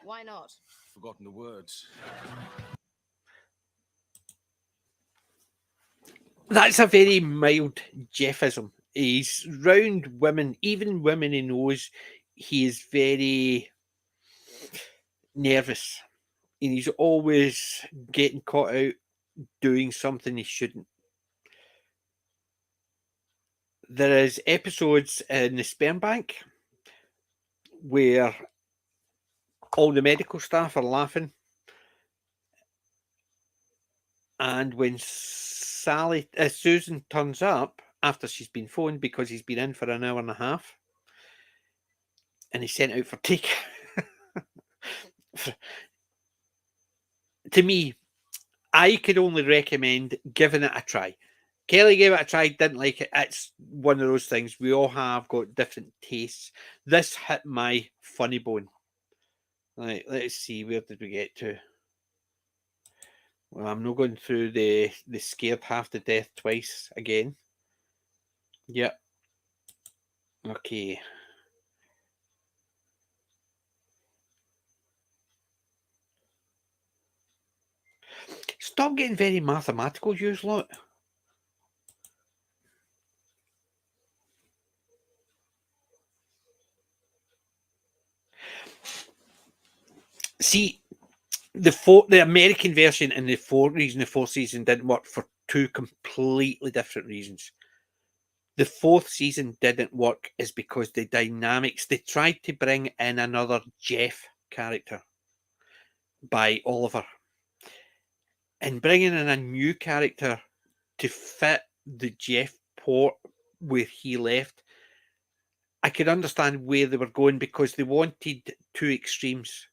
Why not? forgotten the words. That's a very mild Jeffism. He's round women, even women he knows. He is very nervous. And he's always getting caught out doing something he shouldn't. There is episodes in the sperm bank where all the medical staff are laughing. And when Susan turns up after she's been phoned because he's been in for an hour and a half and he's sent out for take. To me, I could only recommend giving it a try. Kelly gave it a try, didn't like it. It's one of those things. We all have got different tastes. This hit my funny bone. Right, let's see. Where did we get to? Well, I'm not going through the scared half to death twice again. Yep. Okay. Stop getting very mathematical, you lot. See, the American version and the fourth season didn't work for two completely different reasons. The fourth season didn't work is because the dynamics, they tried to bring in another Jeff character by Oliver. And bringing in a new character to fit the Jeff port where he left, I could understand where they were going because they wanted two extremes.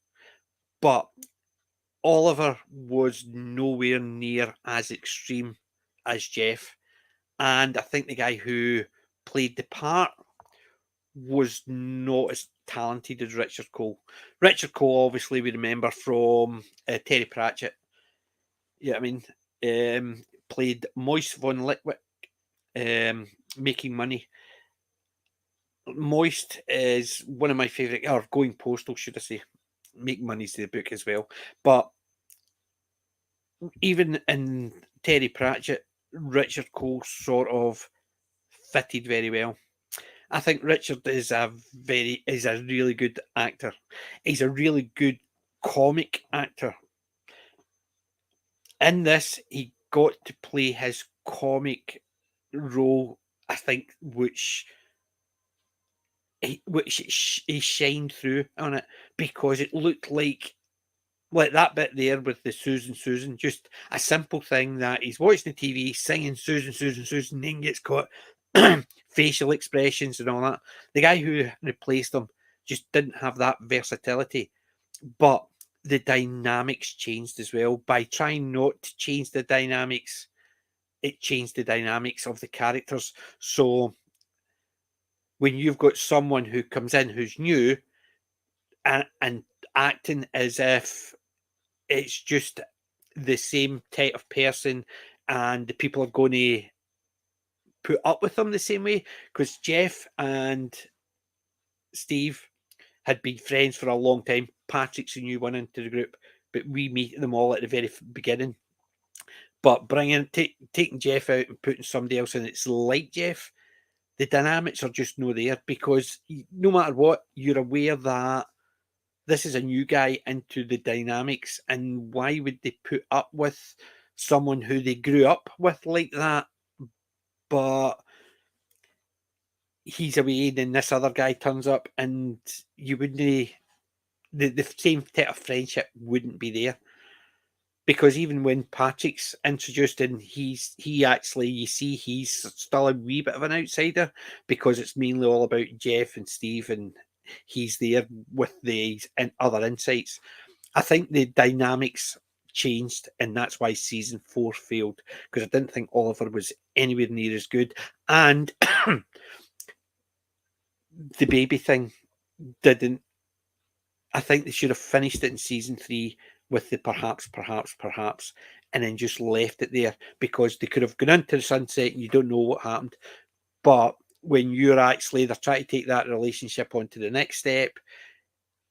But Oliver was nowhere near as extreme as Jeff. And I think the guy who played the part was not as talented as Richard Coyle. Richard Coyle, obviously, we remember from Terry Pratchett. Yeah, I mean, played Moist von Litwick, Making Money. Moist is one of my favourite, or Going Postal, should I say. Make Money's the book as well. But even in Terry Pratchett, Richard Coyle sort of fitted very well. I think Richard is a really good actor. He's a really good comic actor. In this, he got to play his comic role, I think, which he shined through on it because it looked like that bit there with the Susan, just a simple thing that he's watching the TV, singing Susan, then gets caught, facial expressions and all that. The guy who replaced him just didn't have that versatility, but the dynamics changed as well. By trying not to change the dynamics, it changed the dynamics of the characters. So when you've got someone who comes in who's new and acting as if it's just the same type of person and the people are going to put up with them the same way, because Jeff and Steve had been friends for a long time. Patrick's a new one into the group, but we meet them all at the very beginning. But taking Jeff out and putting somebody else in it's like Jeff, the dynamics are just no there, because no matter what, you're aware that this is a new guy into the dynamics, and why would they put up with someone who they grew up with like that? But he's away, then this other guy turns up, and you wouldn't, the same type of friendship wouldn't be there. Because even when Patrick's introduced in, he actually, you see, he's still a wee bit of an outsider, because it's mainly all about Jeff and Steve, and he's there with the other insights. I think the dynamics changed, and that's why season 4 failed, because I didn't think Oliver was anywhere near as good, and the baby thing didn't. I think they should have finished it in season 3 with the perhaps, and then just left it there, because they could have gone into the sunset and you don't know what happened. But when they're trying to take that relationship on to the next step,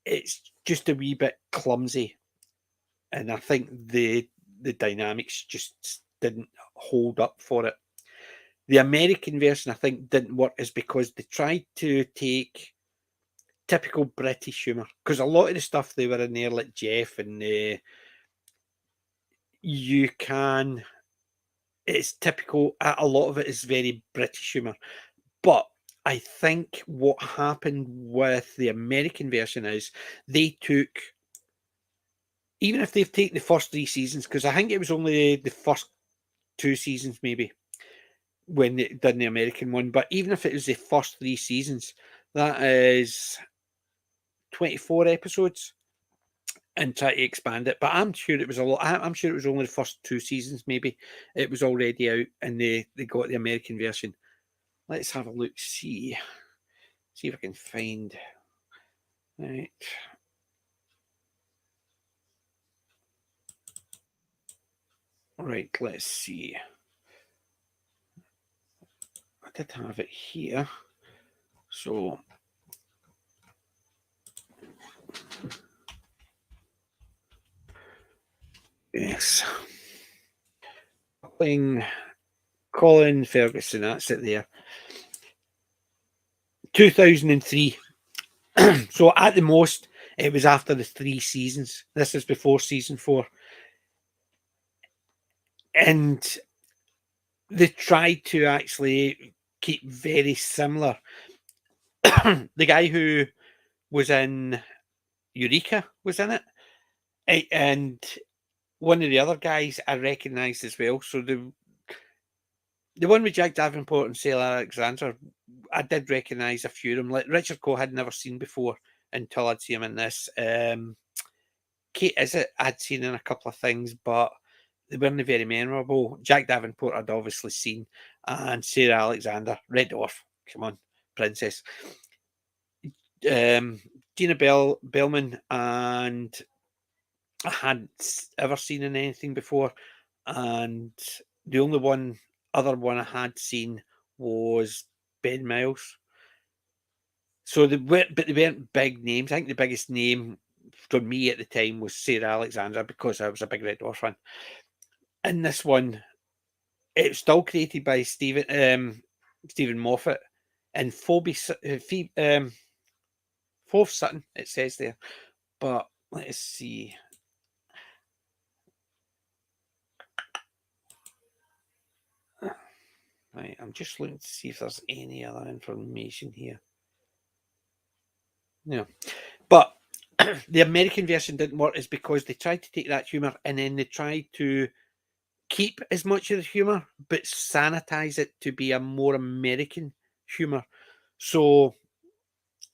it's just a wee bit clumsy. And I think the dynamics just didn't hold up for it. The American version, I think, didn't work, is because they tried to take typical British humour, because a lot of the stuff they were in there, like Jeff and it's typical. A lot of it is very British humour, but I think what happened with the American version is they took, even if they've taken the first 3 seasons, because I think it was only the first 2 seasons maybe when they did the American one, but even if it was the first 3 seasons, that is 24 episodes, and try to expand it. But I'm sure it was a lot. I'm sure it was only the first 2 seasons, maybe. It was already out, and they got the American version. Let's have a look, see if I can find. Right. Right, let's see. I did have it here. So yes. Colin Ferguson, that's it there. 2003. So at the most, it was after the 3 seasons. This is before season 4. And they tried to actually keep very similar. The guy who was in Eureka was in it. And one of the other guys I recognised as well. So the one with Jack Davenport and Sarah Alexander, I did recognise a few of them. Like Richard Coe, I'd never seen before until I'd seen him in this. Kate Isitt, I'd seen in a couple of things, but they weren't very memorable. Jack Davenport I'd obviously seen, and Sarah Alexander, Red Dwarf, come on, princess. Gina Bellman, and I hadn't ever seen in anything before, and the only other one I had seen was Ben Miles. So they weren't big names. I think the biggest name for me at the time was Sarah Alexander, because I was a big Red Dwarf fan. In this one, it was still created by Stephen Moffat and Phoebe Fourth Sutton, it says there. But let's see. Right, I'm just looking to see if there's any other information here. Yeah. But the American version didn't work is because they tried to take that humour and then they tried to keep as much of the humour, but sanitize it to be a more American humour. So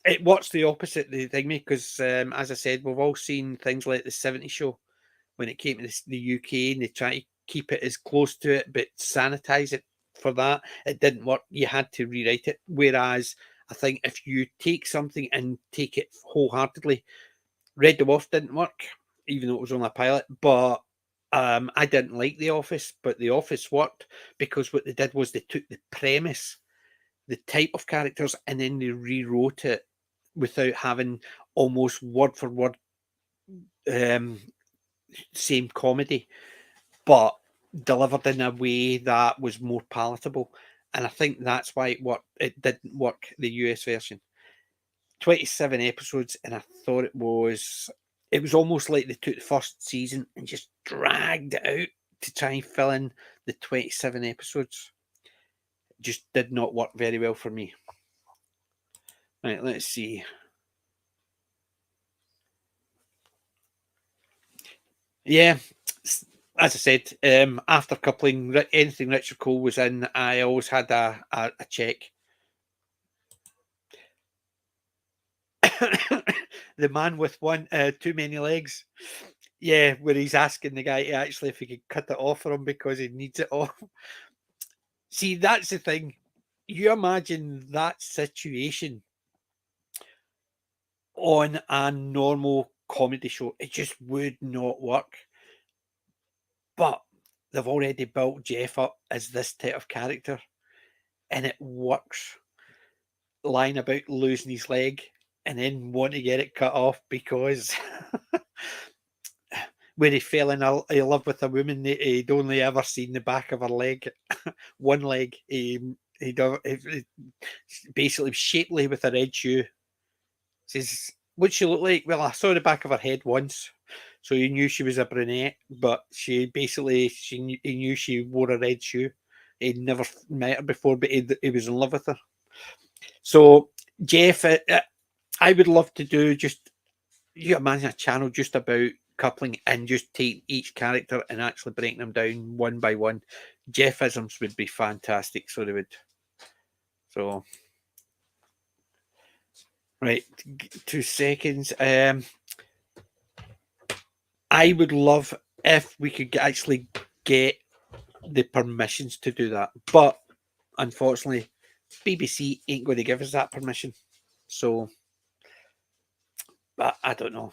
it works the opposite the thing, because as I said, we've all seen things like the 70s show when it came to the UK, and they try to keep it as close to it, but sanitize it for that. It didn't work. You had to rewrite it. Whereas I think if you take something and take it wholeheartedly, Red Dwarf didn't work, even though it was only a pilot. But I didn't like The Office, but The Office worked because what they did was they took the premise, the type of characters, and then they rewrote it without having almost word for word same comedy, but delivered in a way that was more palatable. And I think that's why it worked. It didn't work, the US version. 27 episodes, and I thought it was almost like they took the first season and just dragged it out to try and fill in the 27 episodes. It just did not work very well for me. Right, let's see. Yeah, as I said, after coupling, anything Richard Coyle was in, I always had a check. The man with too many legs. Yeah, where he's asking the guy to actually if he could cut it off for him because he needs it off. See, that's the thing. You imagine that situation on a normal comedy show, it just would not work. But they've already built Jeff up as this type of character, and it works. Lying about losing his leg and then want to get it cut off because when he fell in love with a woman, he'd only ever seen the back of her leg, one leg. He basically shapely with a red shoe. Says, "What'd she look like?" Well, I saw the back of her head once, so he knew she was a brunette. But he knew she wore a red shoe. He'd never met her before, but he was in love with her. So Jeff, I would love to do you imagine a channel just about coupling and just take each character and actually breaking them down one by one. Jeffisms would be fantastic, so they would. So, right, 2 seconds. I would love if we could actually get the permissions to do that, but unfortunately, BBC ain't going to give us that permission. So, but I don't know.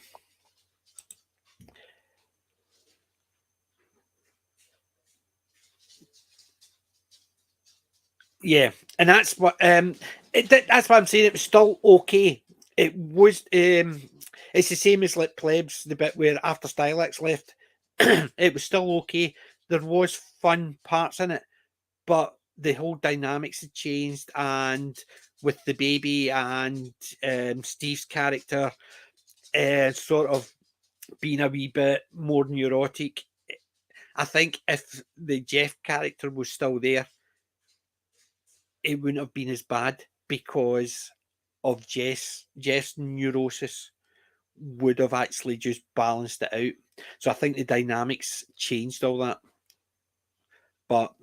Yeah, and that's what that's what I'm saying. It was still okay. It was it's the same as like Plebs, the bit where after Stylex left, it was still okay. There was fun parts in it, but the whole dynamics had changed, and with the baby and Steve's character, sort of being a wee bit more neurotic. I think if the Jeff character was still there, it wouldn't have been as bad because of Jeff's neurosis would have actually just balanced it out. So I think the dynamics changed all that. But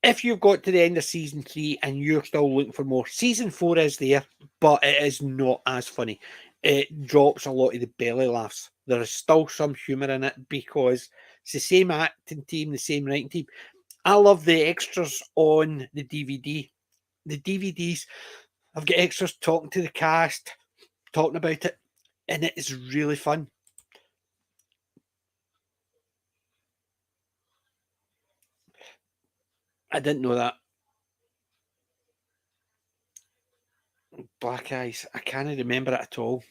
if you've got to the end of season 3 and you're still looking for more, season 4 is there, but it is not as funny. It drops a lot of the belly laughs. There is still some humour in it because it's the same acting team, the same writing team. I love the extras on the DVD. The DVDs, I've got extras talking to the cast, talking about it, and it is really fun. I didn't know that. Black Eyes. I can't remember it at all.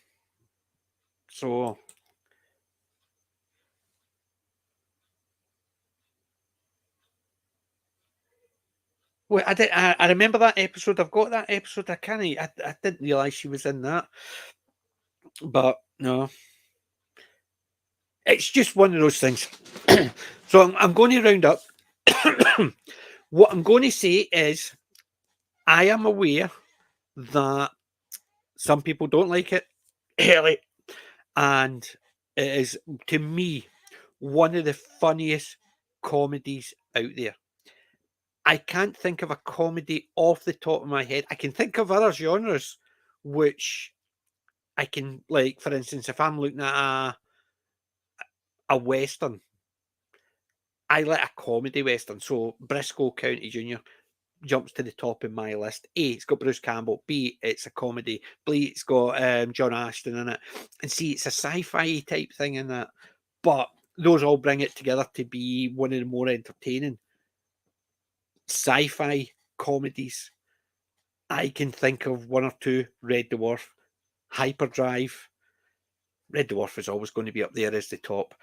So well, I remember that episode. I've got that episode. I didn't realise she was in that. But no. It's just one of those things. So I'm going to round up. What I'm going to say is I am aware that Some people don't like it. Hell, and it is, to me, one of the funniest comedies out there. I can't think of a comedy off the top of my head. I can think of other genres which I can, like, for instance, if I'm looking at a western, I like a comedy western. So Briscoe County Jr. jumps to the top of my list. A, it's got Bruce Campbell. B, it's a comedy. B, it's got John Ashton in it. And C, it's a sci-fi type thing in that. But those all bring it together to be one of the more entertaining sci-fi comedies. I can think of one or two. Red Dwarf, Hyperdrive. Red Dwarf is always going to be up there as the top.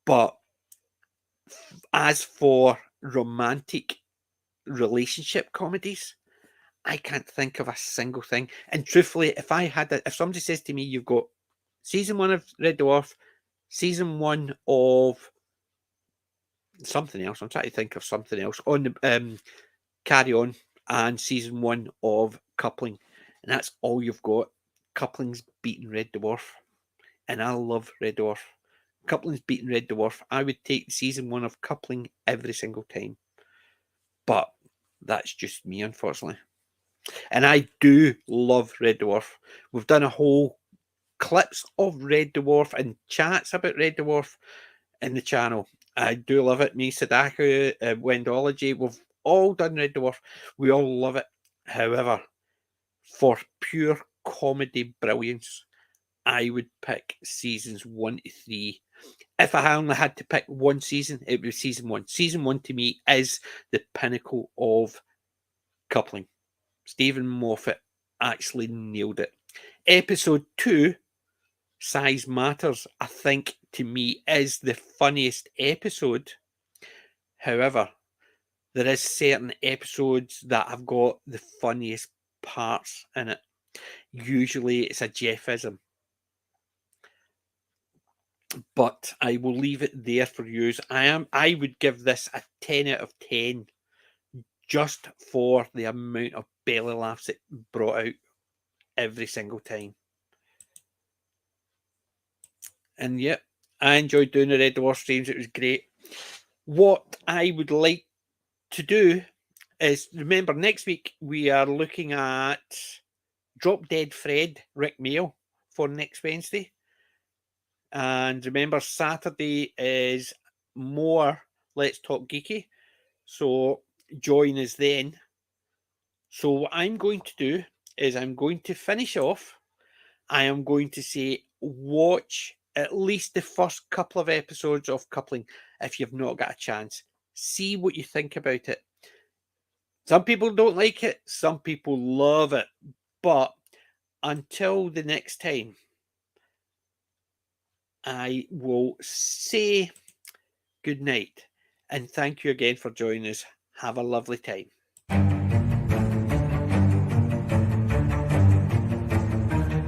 But as for romantic relationship comedies, I can't think of a single thing. And truthfully, if somebody says to me, you've got season 1 of Red Dwarf, season 1 of something else, I'm trying to think of something else, on the Carry On, and season 1 of Coupling, and that's all you've got, Coupling's beating Red Dwarf. And I love Red Dwarf. Coupling's beating Red Dwarf. I would take season 1 of Coupling every single time. But that's just me, unfortunately. And I do love Red Dwarf. We've done a whole clips of Red Dwarf and chats about Red Dwarf in the channel. I do love it. Me, Sadako, Wendology, we've all done Red Dwarf. We all love it. However, for pure comedy brilliance, I would pick seasons 1 to 3. If I only had to pick one season, it would be season 1. Season 1 to me is the pinnacle of Coupling. Stephen Moffat actually nailed it. Episode 2, Size Matters, I think to me is the funniest episode. However, there is certain episodes that have got the funniest parts in it. Usually it's a Jeffism. But I will leave it there for you. I would give this a 10 out of 10 just for the amount of belly laughs it brought out every single time. And yeah, I enjoyed doing the Red Dwarf streams. It was great. What I would like to do is, remember, next week we are looking at Drop Dead Fred, Rick Mail, for next Wednesday. And remember, Saturday is more Let's Talk Geeky. So join us then. So what I'm going to do is I'm going to finish off. I am going to say, watch at least the first couple of episodes of Coupling if you've not got a chance. See what you think about it. Some people don't like it. Some people love it. But until the next time, I will say good night. And thank you again for joining us. Have a lovely time.